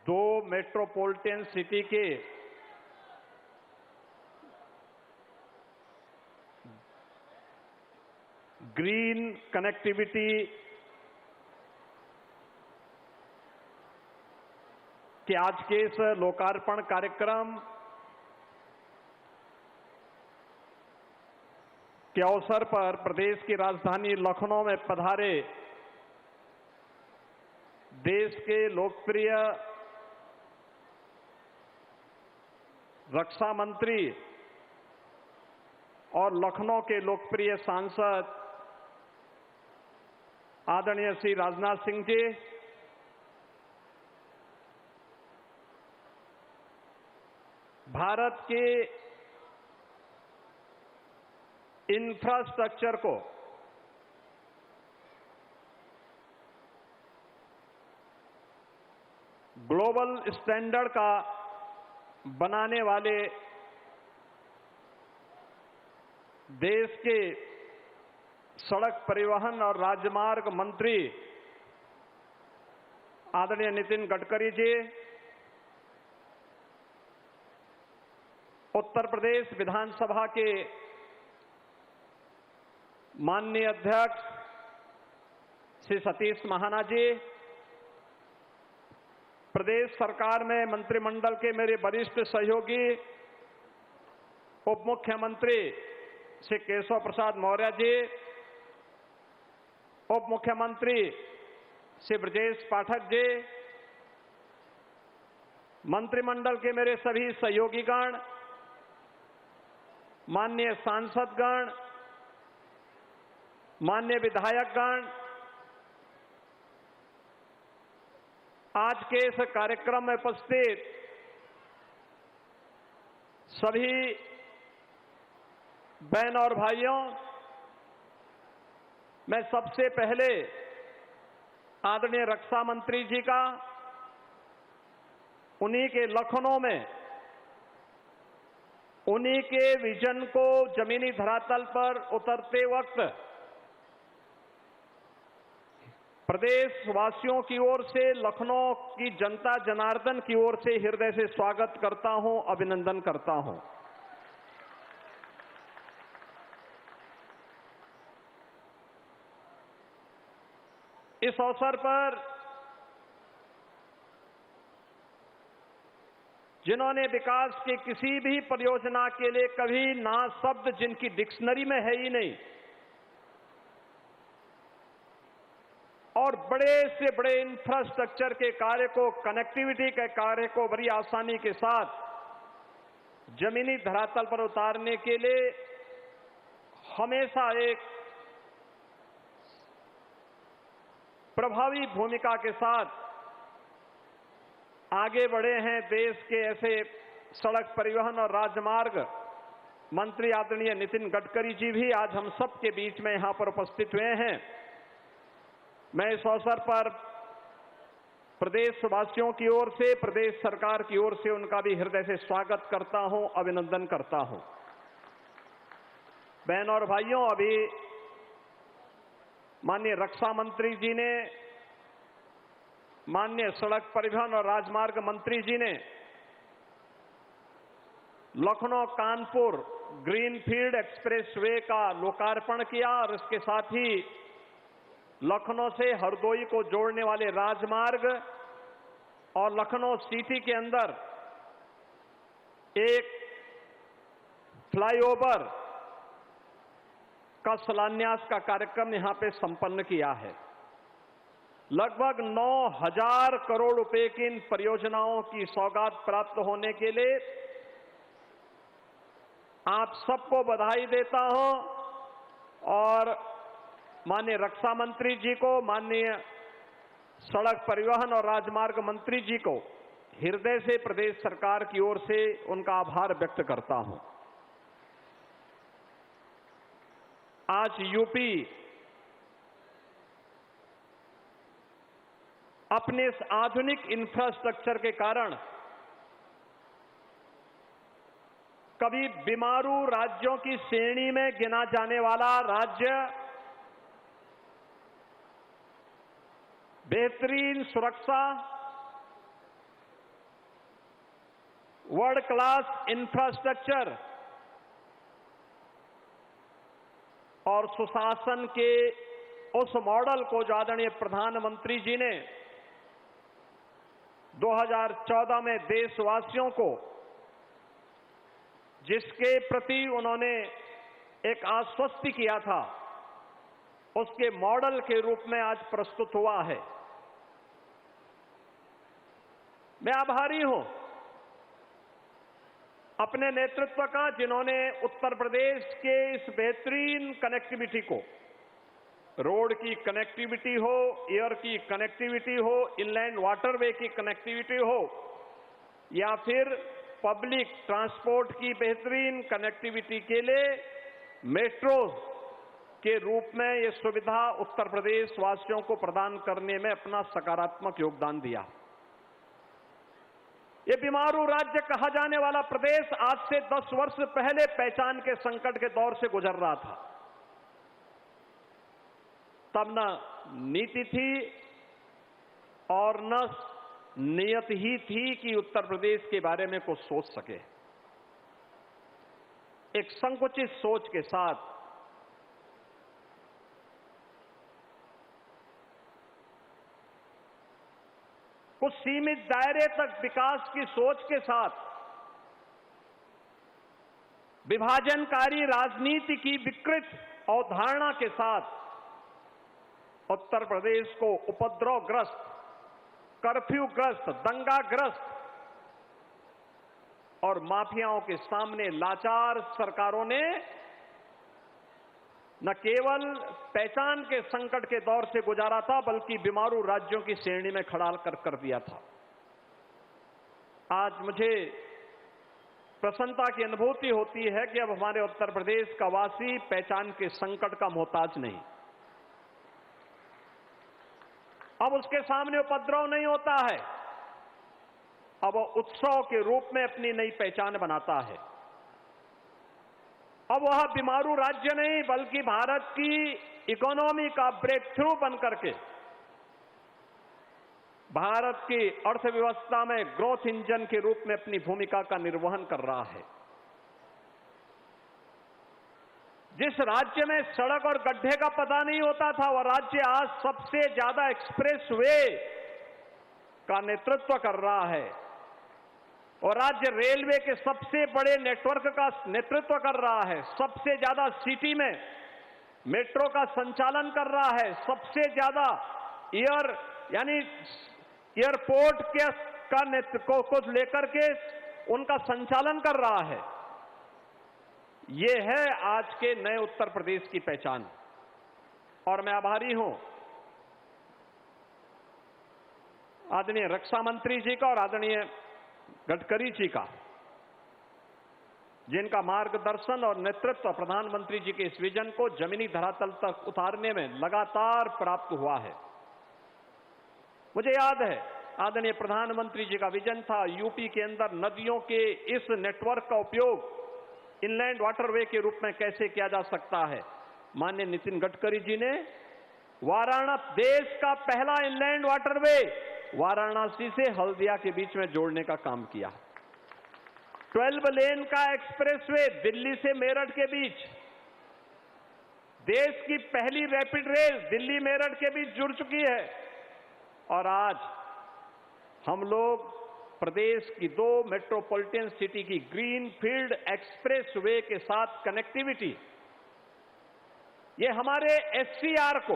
दो metropolitan city के green connectivity के आज के इस लोकार्पण कार्यक्रम के अवसर पर प्रदेश की राजधानी लखनऊ में पधारे देश के लोकप्रिय रक्षा मंत्री और लखनऊ के लोकप्रिय सांसद आदरणीय श्री राजनाथ सिंह जी, भारत के इंफ्रास्ट्रक्चर को ग्लोबल स्टैंडर्ड का बनाने वाले देश के सड़क परिवहन और राजमार्ग मंत्री आदरणीय नितिन गडकरी जी, उत्तर प्रदेश विधानसभा के माननीय अध्यक्ष श्री सतीश महाना जी, प्रदेश सरकार में मंत्रिमंडल के मेरे वरिष्ठ सहयोगी उप मुख्यमंत्री श्री केशव प्रसाद मौर्य जी, उप मुख्यमंत्री श्री ब्रजेश पाठक जी, मंत्रिमंडल के मेरे सभी सहयोगीगण, माननीय सांसदगण, माननीय विधायकगण, आज के इस कार्यक्रम में उपस्थित सभी बहन और भाइयों, मैं सबसे पहले आदरणीय रक्षा मंत्री जी का उन्हीं के लखनऊ में उन्हीं के विजन को जमीनी धरातल पर उतरते वक्त प्रदेश वासियों की ओर से, लखनऊ की जनता जनार्दन की ओर से हृदय से स्वागत करता हूं, अभिनंदन करता हूं। इस अवसर पर जिन्होंने विकास की किसी भी परियोजना के लिए कभी ना शब्द जिनकी डिक्शनरी में है ही नहीं और बड़े से बड़े इंफ्रास्ट्रक्चर के कार्य को, कनेक्टिविटी के कार्य को बड़ी आसानी के साथ जमीनी धरातल पर उतारने के लिए हमेशा एक प्रभावी भूमिका के साथ आगे बढ़े हैं देश के ऐसे सड़क परिवहन और राजमार्ग मंत्री आदरणीय नितिन गडकरी जी भी आज हम सब के बीच में यहां पर उपस्थित हुए हैं। मैं इस अवसर पर प्रदेशवासियों की ओर से, प्रदेश सरकार की ओर से उनका भी हृदय से स्वागत करता हूं, अभिनंदन करता हूं। बहन और भाइयों, अभी माननीय रक्षा मंत्री जी ने, माननीय सड़क परिवहन और राजमार्ग मंत्री जी ने लखनऊ कानपुर ग्रीनफील्ड एक्सप्रेसवे का लोकार्पण किया और इसके साथ ही लखनऊ से हरदोई को जोड़ने वाले राजमार्ग और लखनऊ सिटी के अंदर एक फ्लाईओवर का शिलान्यास का कार्यक्रम यहां पे संपन्न किया है। लगभग 9,000 करोड़ रुपए की इन परियोजनाओं की सौगात प्राप्त होने के लिए आप सबको बधाई देता हूं और माननीय रक्षा मंत्री जी को, माननीय सड़क परिवहन और राजमार्ग मंत्री जी को हृदय से प्रदेश सरकार की ओर से उनका आभार व्यक्त करता हूं। आज यूपी अपने इस आधुनिक इंफ्रास्ट्रक्चर के कारण कभी बीमारू राज्यों की श्रेणी में गिना जाने वाला राज्य बेहतरीन सुरक्षा, वर्ल्ड क्लास इंफ्रास्ट्रक्चर और सुशासन के उस मॉडल को जो आदरणीय प्रधानमंत्री जी ने 2014 में देशवासियों को, जिसके प्रति उन्होंने एक आश्वस्ति किया था, उसके मॉडल के रूप में आज प्रस्तुत हुआ है। मैं आभारी हूं अपने नेतृत्व का, जिन्होंने उत्तर प्रदेश के इस बेहतरीन कनेक्टिविटी को, रोड की कनेक्टिविटी हो, एयर की कनेक्टिविटी हो, इनलैंड वाटरवे की कनेक्टिविटी हो, या फिर पब्लिक ट्रांसपोर्ट की बेहतरीन कनेक्टिविटी के लिए मेट्रो के रूप में यह सुविधा उत्तर प्रदेश वासियों को प्रदान करने में अपना सकारात्मक योगदान दिया। ये बीमारू राज्य कहा जाने वाला प्रदेश आज से 10 वर्ष पहले पहचान के संकट के दौर से गुजर रहा था। तब न नीति थी और न नियत ही थी कि उत्तर प्रदेश के बारे में कुछ सोच सके। एक संकुचित सोच के साथ कुछ सीमित दायरे तक विकास की सोच के साथ विभाजनकारी राजनीति की विकृत अवधारणा के साथ उत्तर प्रदेश को उपद्रवग्रस्त, कर्फ्यूग्रस्त, दंगाग्रस्त और माफियाओं के सामने लाचार सरकारों ने न केवल पहचान के संकट के दौर से गुजारा था, बल्कि बीमारू राज्यों की श्रेणी में खड़ा कर दिया था। आज मुझे प्रसन्नता की अनुभूति होती है कि अब हमारे उत्तर प्रदेश का वासी पहचान के संकट का मोहताज नहीं। अब उसके सामने उपद्रव नहीं होता है, अब वो उत्सव के रूप में अपनी नई पहचान बनाता है। अब वह बीमारू राज्य नहीं, बल्कि भारत की इकोनॉमी का ब्रेक थ्रू बनकर के भारत की अर्थव्यवस्था में ग्रोथ इंजन के रूप में अपनी भूमिका का निर्वहन कर रहा है। जिस राज्य में सड़क और गड्ढे का पता नहीं होता था, वह राज्य आज सबसे ज्यादा एक्सप्रेसवे का नेतृत्व कर रहा है और राज्य रेलवे के सबसे बड़े नेटवर्क का नेतृत्व कर रहा है। सबसे ज्यादा सिटी में मेट्रो का संचालन कर रहा है। सबसे ज्यादा एयरपोर्ट के का नेतृत्व को लेकर के उनका संचालन कर रहा है। ये है आज के नए उत्तर प्रदेश की पहचान और मैं आभारी हूं आदरणीय रक्षा मंत्री जी का और आदरणीय गडकरी जी का, जिनका मार्गदर्शन और नेतृत्व प्रधानमंत्री जी के इस विजन को जमीनी धरातल तक उतारने में लगातार प्राप्त हुआ है। मुझे याद है आदरणीय प्रधानमंत्री जी का विजन था यूपी के अंदर नदियों के इस नेटवर्क का उपयोग इनलैंड वाटरवे के रूप में कैसे किया जा सकता है। माननीय नितिन गडकरी जी ने वाराणसी, देश का पहला इनलैंड वाटरवे वाराणसी से हल्दिया के बीच में जोड़ने का काम किया। 12 लेन का एक्सप्रेसवे दिल्ली से मेरठ के बीच, देश की पहली रैपिड रेल दिल्ली मेरठ के बीच जुड़ चुकी है और आज हम लोग प्रदेश की 2 मेट्रोपॉलिटन सिटी की ग्रीनफील्ड एक्सप्रेसवे के साथ कनेक्टिविटी, ये हमारे एससीआर को,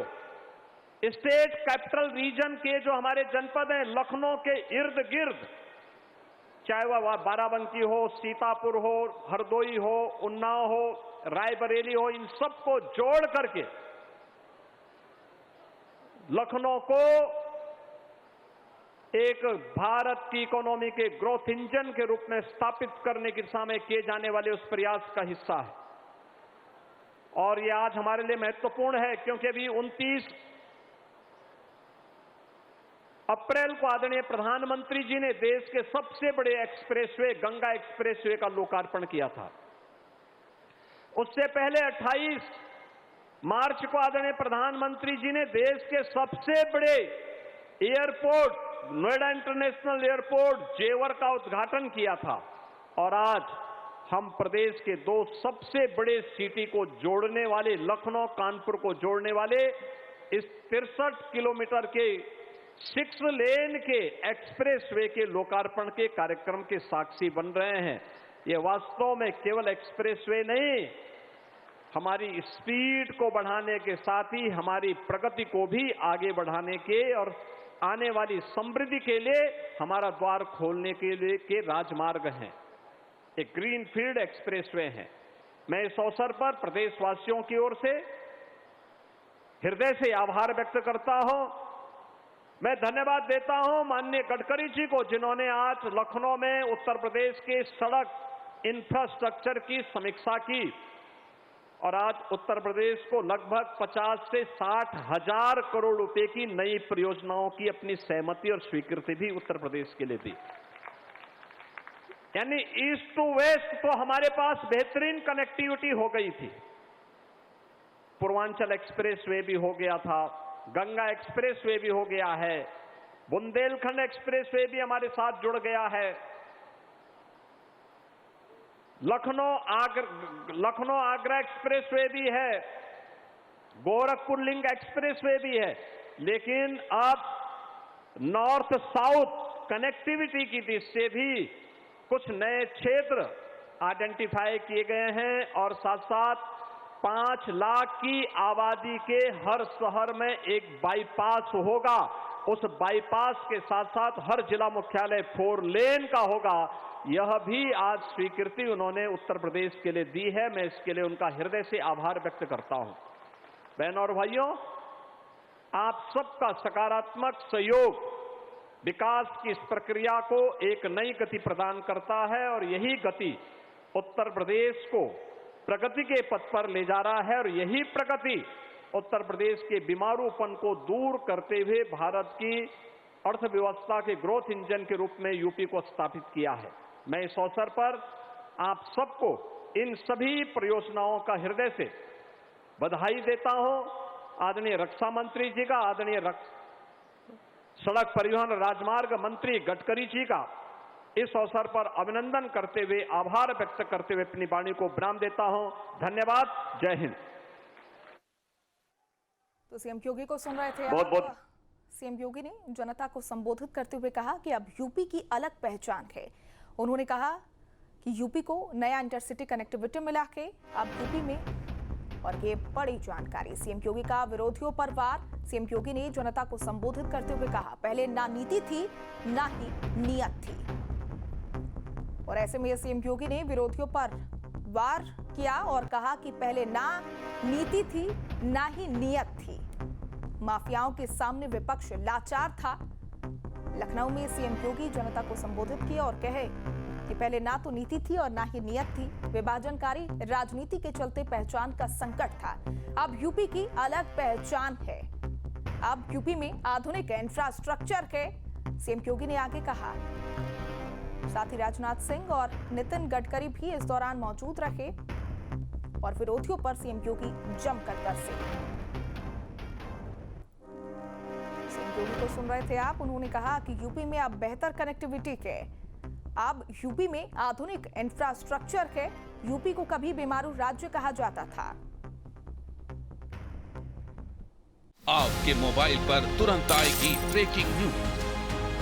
स्टेट कैपिटल रीजन के जो हमारे जनपद हैं लखनऊ के इर्द गिर्द, चाहे वह बाराबंकी हो, सीतापुर हो, हरदोई हो, उन्नाव हो, रायबरेली हो, इन सबको जोड़ करके लखनऊ को एक भारत की इकोनॉमी के ग्रोथ इंजन के रूप में स्थापित करने की दिशा में किए जाने वाले उस प्रयास का हिस्सा है। और यह आज हमारे लिए महत्वपूर्ण है क्योंकि अभी 29 अप्रैल को आदरणीय प्रधानमंत्री जी ने देश के सबसे बड़े एक्सप्रेसवे गंगा एक्सप्रेसवे का लोकार्पण किया था। उससे पहले 28 मार्च को आदरणीय प्रधानमंत्री जी ने देश के सबसे बड़े एयरपोर्ट नोएडा इंटरनेशनल एयरपोर्ट जेवर का उद्घाटन किया था। और आज हम प्रदेश के दो सबसे बड़े सिटी को जोड़ने वाले, लखनऊ कानपुर को जोड़ने वाले इस 63 किलोमीटर के 6 लेन के एक्सप्रेसवे के लोकार्पण के कार्यक्रम के साक्षी बन रहे हैं। ये वास्तव में केवल एक्सप्रेसवे नहीं, हमारी स्पीड को बढ़ाने के साथ ही हमारी प्रगति को भी आगे बढ़ाने के और आने वाली समृद्धि के लिए हमारा द्वार खोलने के लिए के राजमार्ग हैं। एक ग्रीनफील्ड एक्सप्रेसवे है। मैं इस अवसर पर प्रदेशवासियों की ओर से हृदय से आभार व्यक्त करता हूं। मैं धन्यवाद देता हूं माननीय गडकरी जी को, जिन्होंने आज लखनऊ में उत्तर प्रदेश के सड़क इंफ्रास्ट्रक्चर की समीक्षा की और आज उत्तर प्रदेश को लगभग 50 से 60 हजार करोड़ रुपए की नई परियोजनाओं की अपनी सहमति और स्वीकृति भी उत्तर प्रदेश के लिए दी। यानी ईस्ट टू वेस्ट तो हमारे पास बेहतरीन कनेक्टिविटी हो गई थी। पूर्वांचल एक्सप्रेसवे भी हो गया था, गंगा एक्सप्रेसवे भी हो गया है, बुंदेलखंड एक्सप्रेसवे भी हमारे साथ जुड़ गया है, लखनऊ आगरा एक्सप्रेसवे भी है, गोरखपुर लिंक एक्सप्रेसवे भी है। लेकिन अब नॉर्थ साउथ कनेक्टिविटी की दृष्टि से भी कुछ नए क्षेत्र आइडेंटिफाई किए गए हैं और साथ साथ 5 लाख की आबादी के हर शहर में एक बाईपास होगा। उस बाईपास के साथ साथ हर जिला मुख्यालय 4 लेन का होगा। यह भी आज स्वीकृति उन्होंने उत्तर प्रदेश के लिए दी है। मैं इसके लिए उनका हृदय से आभार व्यक्त करता हूं। बहनों और भाइयों, आप सबका सकारात्मक सहयोग विकास की इस प्रक्रिया को एक नई गति प्रदान करता है और यही गति उत्तर प्रदेश को प्रगति के पथ पर ले जा रहा है और यही प्रगति उत्तर प्रदेश के बीमारूपन को दूर करते हुए भारत की अर्थव्यवस्था के ग्रोथ इंजन के रूप में यूपी को स्थापित किया है। मैं इस अवसर पर आप सबको इन सभी परियोजनाओं का हृदय से बधाई देता हूं। आदरणीय रक्षा मंत्री जी का, आदरणीय सड़क परिवहन राजमार्ग मंत्री गडकरी जी का इस अवसर पर अभिनंदन करते हुए, आभार व्यक्त करते हुए अपनी वाणी को विराम देता हूं। धन्यवाद। जय हिंद। तो सीएम योगी को सुन रहे थे। बहुत बहुत सीएम योगी ने जनता को संबोधित करते हुए कहा कि अब यूपी की अलग पहचान है। उन्होंने कहा कि यूपी को नया इंटरसिटी कनेक्टिविटी मिला के अब यूपी में, और ये बड़ी जानकारी सीएम योगी का विरोधियों पर वार। सीएम योगी ने जनता को संबोधित करते हुए कहा, पहले ना नीति थी ना ही नियत थी। और ऐसे में सीएम योगी ने विरोधियों पर वार किया और कहा कि पहले ना नीति थी ना ही नियत थी। माफियाओं के सामने विपक्ष लाचार था। लखनऊ में सीएम योगी जनता को संबोधित किया और कहे कि पहले ना तो नीति थी और ना ही नियत थी। विभाजनकारी राजनीति के चलते पहचान का संकट था। अब यूपी की अलग पहचान है। अब यूपी में आधुनिक इंफ्रास्ट्रक्चर है, सीएम योगी ने आगे कहा। साथ ही राजनाथ सिंह और नितिन गडकरी भी इस दौरान मौजूद रहे और विरोधियों पर सीएम योगी जमकर बरसे। सीएम योगी को सुन रहे थे आप। उन्होंने कहा कि यूपी में अब बेहतर कनेक्टिविटी है, अब यूपी में आधुनिक इंफ्रास्ट्रक्चर है। यूपी को कभी बीमारू राज्य कहा जाता था। आपके मोबाइल पर तुरंत आएगी ब्रेकिंग न्यूज।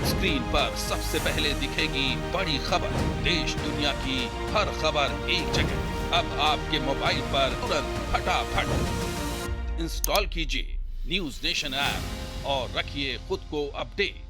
स्क्रीन पर सबसे पहले दिखेगी बड़ी खबर। देश दुनिया की हर खबर एक जगह। अब आपके मोबाइल पर तुरंत फटाफट इंस्टॉल कीजिए न्यूज नेशन ऐप और रखिए खुद को अपडेट।